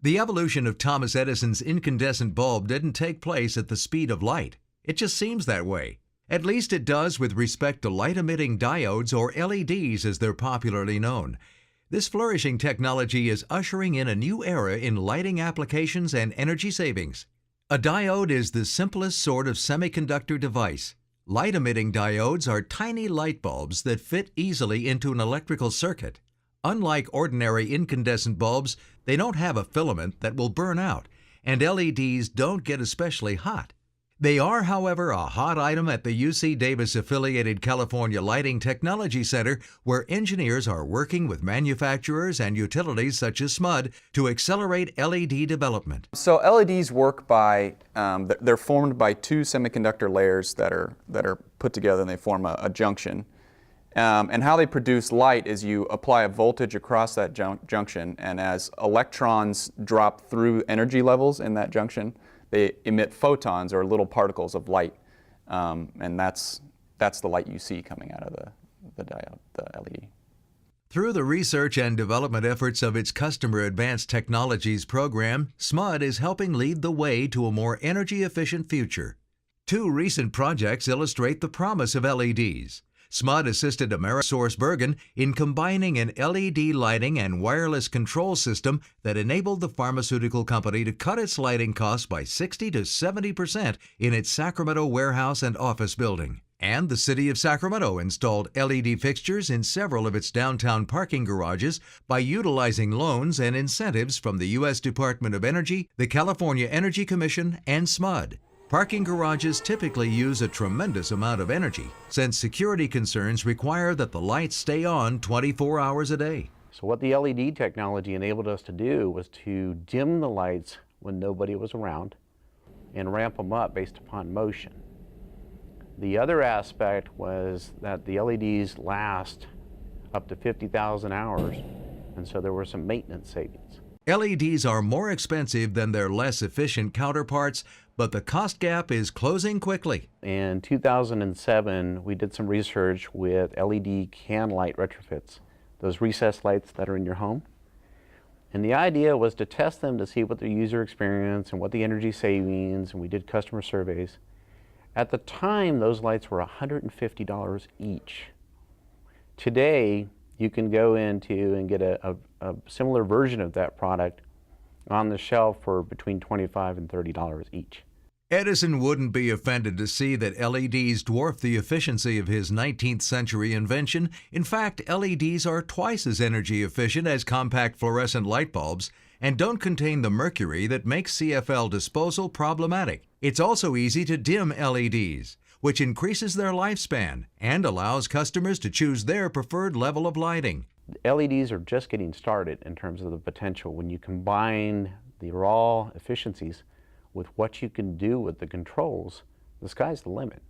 The evolution of Thomas Edison's incandescent bulb didn't take place at the speed of light. It just seems that way. At least it does with respect to light-emitting diodes, or LEDs as they're popularly known. This flourishing technology is ushering in a new era in lighting applications and energy savings. A diode is the simplest sort of semiconductor device. Light-emitting diodes are tiny light bulbs that fit easily into an electrical circuit. Unlike ordinary incandescent bulbs, they don't have a filament that will burn out, and LEDs don't get especially hot. They are, however, a hot item at the UC Davis-affiliated California Lighting Technology Center, where engineers are working with manufacturers and utilities such as SMUD to accelerate LED development. So LEDs work by, they're formed by two semiconductor layers that are put together, and they form a junction. And how they produce light is you apply a voltage across that junction, and as electrons drop through energy levels in that junction, they emit photons, or little particles of light, and that's the light you see coming out of the diode, the LED. Through the research and development efforts of its Customer Advanced Technologies program, SMUD is helping lead the way to a more energy-efficient future. Two recent projects illustrate the promise of LEDs. SMUD assisted AmerisourceBergen in combining an LED lighting and wireless control system that enabled the pharmaceutical company to cut its lighting costs by 60 to 70% in its Sacramento warehouse and office building. And the City of Sacramento installed LED fixtures in several of its downtown parking garages by utilizing loans and incentives from the U.S. Department of Energy, the California Energy Commission, and SMUD. Parking garages typically use a tremendous amount of energy, since security concerns require that the lights stay on 24 hours a day. So what the LED technology enabled us to do was to dim the lights when nobody was around and ramp them up based upon motion. The other aspect was that the LEDs last up to 50,000 hours, and so there were some maintenance savings. LEDs are more expensive than their less efficient counterparts, but the cost gap is closing quickly. In 2007, we did some research with LED can light retrofits, those recessed lights that are in your home. And the idea was to test them to see what the user experience and what the energy savings, and we did customer surveys. At the time, those lights were $150 each. Today, you can go into and get a similar version of that product on the shelf for between $25 and $30 each. Edison wouldn't be offended to see that LEDs dwarf the efficiency of his 19th century invention. In fact, LEDs are twice as energy efficient as compact fluorescent light bulbs and don't contain the mercury that makes CFL disposal problematic. It's also easy to dim LEDs, which increases their lifespan and allows customers to choose their preferred level of lighting. LEDs are just getting started in terms of the potential. When you combine the raw efficiencies with what you can do with the controls, the sky's the limit.